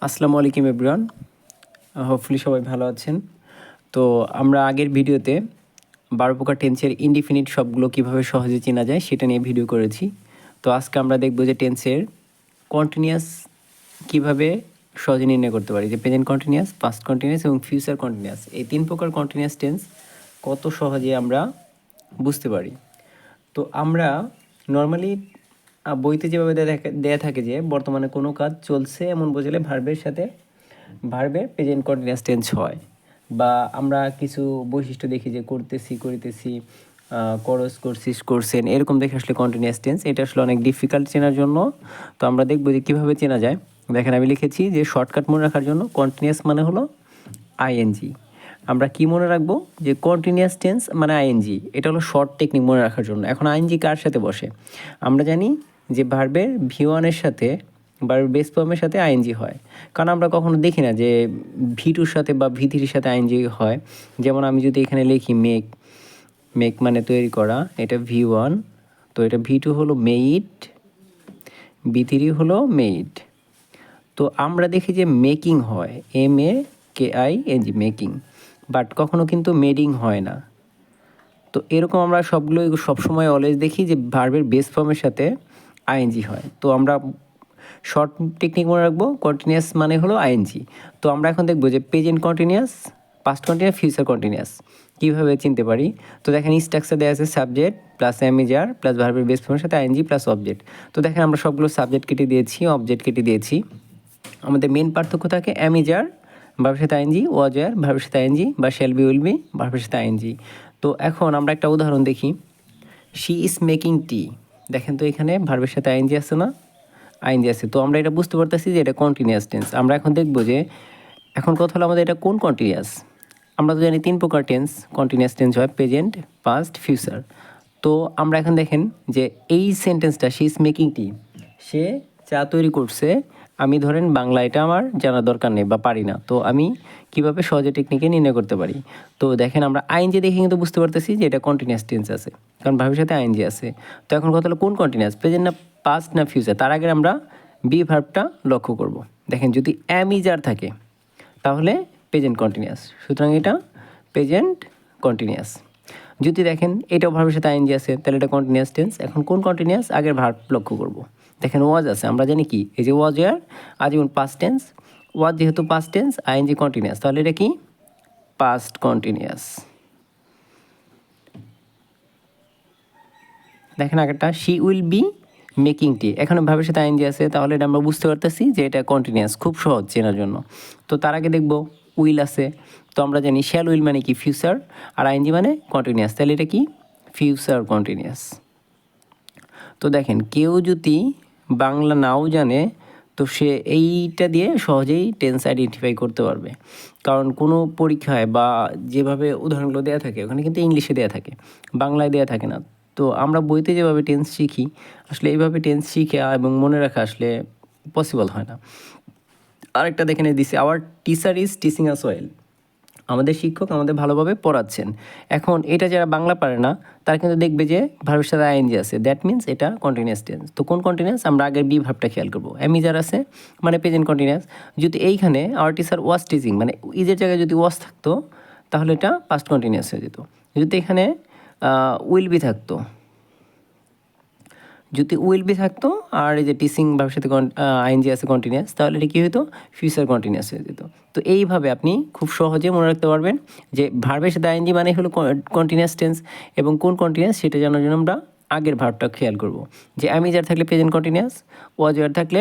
আসসালামু আলাইকুম everyone. Hopefully সবাই ভালো আছেন। তো আমরা আগের ভিডিওতে 12 প্রকার টেন্সের ইনডিফিনিট শব্দগুলো কীভাবে সহজে চেনা যায় সেটা নিয়ে ভিডিও করেছি। তো আজকে আমরা দেখব যে টেন্সের কন্টিনিউয়াস কীভাবে সহজে নির্ণয় করতে পারি, যে প্রেজেন্ট কন্টিনিউয়াস, পাস্ট কন্টিনিউয়াস এবং ফিউচার কন্টিনিউয়াস, এই 3 প্রকার কন্টিনিউয়াস টেন্স কত সহজে আমরা বুঝতে পারি। তো আমরা নর্মালি বইতে যেভাবে দেয়া থাকে যে বর্তমানে কোনো কাজ চলছে এমন বোঝালে ভার্বের সাথে ভার্বের প্রেজেন্ট কন্টিনিউয়াস টেন্স হয়, বা আমরা কিছু বৈশিষ্ট্য দেখি যে করতেছি, করিতেছি, করস, করছিস, করছেন, এরকম দেখে আসলে কন্টিনিউয়াস টেন্স। এটা আসলে অনেক ডিফিকাল্ট চেনার জন্য। তো আমরা দেখব যে কীভাবে চেনা যায়। দেখেন আমি লিখেছি যে শর্টকাট মনে রাখার জন্য কন্টিনিউয়াস মানে হলো আইএনজি। আমরা কি মনে রাখবো যে কন্টিনিউয়াস টেন্স মানে আইএনজি, এটা হলো শর্ট টেকনিক মনে রাখার জন্য। এখন আইএনজি কার সাথে বসে? আমরা জানি যে ভার্বের ভি1-এর সাথে বা বেস ফর্মের সাথে আইএনজি হয়, কারণ আমরা কখনো দেখি না যে ভি2-র সাথে বা ভি3-র সাথে আইএনজি হয়। যেমন আমি যদি এখানে লিখি মেক, মেক মানে তৈরি করা, এটা ভি1, তো এটা ভি2 হলো মেইড, ভি3 হলো মেইড। তো আমরা দেখি যে মেকিং হয়, MEKING, মেকিং, বাট কখনো কিন্তু মেডিং হয় না। তো এরকম আমরা সবসময় অলওয়েজ দেখি যে ভার্বের বেস ফর্মের সাথে আইএনজি হয়। তো আমরা শর্ট টেকনিক মনে রাখবো, কন্টিনিউয়াস মানে হলো আইএনজি। তো আমরা এখন দেখবো যে present continuous, past continuous, future continuous কীভাবে চিনতে পারি। তো দেখেন স্ট্রাকচার দেওয়া আছে সাবজেক্ট প্লাস এমিজার প্লাস ভার্বের বেস ফর্মের সাথে আইএনজি প্লাস অবজেক্ট। তো দেখেন আমরা সবগুলো সাবজেক্ট কেটে দিয়েছি, অবজেক্ট কেটে দিয়েছি। আমাদের মেন পার্থক্য থাকে এমিজার ভার্বের সাথে আইএনজি, ওয়াজার ভার্বের সাথে আইএনজি, বা শ্যাল বি, উইল বি ভার্বের সাথে আইএনজি। তো এখন আমরা একটা উদাহরণ দেখি। She is making tea. দেখেন তো এখানে ভার্বের সাথে আইএনজি আছে না? আইএনজি আছে। তো আমরা এটা বুঝতে পারতেছি যে এটা কন্টিনিউয়াস টেন্স। আমরা এখন দেখব যে এখন কথা হলো আমাদের এটা কোন কন্টিনিউয়াস। আমরা তো জানি 3 প্রকার টেন্স কন্টিনিউয়াস টেন্স হয়, প্রেজেন্ট, পাস্ট, ফিউচার। তো আমরা এখন দেখেন যে এই সেন্টেন্সটা, শি ইজ মেকিং টি, সে চা তৈরি করছে। আমি ধরেন বাংলা এটা আমার জানার দরকার নেই বা পারি না, তো আমি কিভাবে সহজে টেকনিকে নির্ণয় করতে পারি। তো দেখেন আমরা আইএনজি দেখে কিন্তু বুঝতে পারতেছি যে এটা কন্টিনিউয়াস টেন্স আছে, কারণ ভার্বের সাথে আইএনজি আছে। তো এখন কথা হলো কোন কন্টিনিউয়াস, প্রেজেন্ট না পাস্ট না ফিউচার। তার আগে আমরা বি ভার্বটা লক্ষ্য করব। দেখেন যদি অ্যামিজার থাকে তাহলে প্রেজেন্ট কন্টিনিউয়াস, সুতরাং এটা প্রেজেন্ট কন্টিনিউয়াস। যদি দেখেন এটাও ভার্বের সাথে আইএনজি আছে তাহলে এটা কন্টিনিউয়াস টেন্স। এখন কোন কন্টিনিউয়াস, আগের ভার্ব লক্ষ্য করব। দেখেন ওয়াজ আছে, আমরা জানি কি, এই যে ওয়াজ এর আজীবন পাস্ট টেন্স, ওয়াজ যেহেতু পাস্ট টেন্স, আইএনজি কন্টিনিউয়াস, তাহলে এটা কি পাস্ট কন্টিনিউয়াস। দেখেন আগেরটা she will be making tea, এখানে ভাবের সাথে আইএনজি আছে, তাহলে এটা আমরা বুঝতে পারতেছি যে এটা কন্টিনিউয়াস, খুব সহজ চেনার জন্য। তো তার আগে দেখব উইল আছে, তো আমরা জানি শ্যাল উইল মানে কি ফিউচার, আর আইএনজি মানে কন্টিনিউয়াস, তাহলে এটা কি ফিউচার কন্টিনিউয়াস। তো দেখেন কেউ যদি বাংলা নাও জানে তো সে এইটা দিয়ে সহজেই টেন্স আইডেন্টিফাই করতে পারবে, কারণ কোনো পরীক্ষায় বা যেভাবে উদাহরণগুলো দেওয়া থাকে ওখানে কিন্তু ইংলিশে দেওয়া থাকে, বাংলায় দেওয়া থাকে না। তো আমরা বইতে যেভাবে টেন্স শিখি আসলে এইভাবে টেন্স শিখে এবং মনে রাখা আসলে পসিবল হয় না। আরেকটা দেখেন দিছি, our teacher is teaching us well, আমাদের শিক্ষক আমাদের ভালোভাবে পড়াচ্ছেন। এখন এটা যারা বাংলা পারে না তারা কিন্তু দেখবে যে ভার্বের সাথে আইএনজি আছে, দ্যাট মিনস এটা কন্টিনিউয়াস টেন্স। তো কোন কন্টিনিউয়াস, আমরা আগের বি ভার্বটা খেয়াল করবো। অ্যামিজার আছে মানে প্রেজেন্ট কন্টিনিউয়াস। যদি এইখানে আওয়ার টিচার ওয়াজ টিচিং মানে ইজের জায়গায় যদি ওয়াজ থাকতো তাহলে এটা পাস্ট কন্টিনিউয়াস হয়ে যেত। যদি এখানে উইল বি থাকতো, যদি উইল বি থাকতো আর এই যে টিচিং ভার্বের সাথে আইএনজি আছে কন্টিনিউয়াস, তাহলে এটা কী হতো ফিউচার কন্টিনিউয়াস হয়ে যেত। তো এইভাবে আপনি খুব সহজে মনে রাখতে পারবেন যে ভার্বের সাথে আইএনজি মানে হলো কন্টিনিউয়াস টেন্স, এবং কোন কন্টিনিউয়াস সেটা জানার জন্য আমরা আগের ভার্বটা খেয়াল করব। যে অ্যামিজার থাকলে প্রেজেন্ট কন্টিনিউয়াস, ওয়াজার থাকলে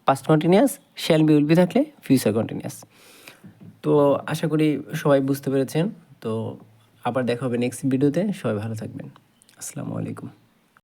past continuous, shall be will be থাকলে ফিউচার কন্টিনিউয়াস। তো আশা করি সবাই বুঝতে পেরেছেন। তো আবার দেখা হবে নেক্সট ভিডিওতে, সবাই ভালো থাকবেন। আসসালামু আলাইকুম।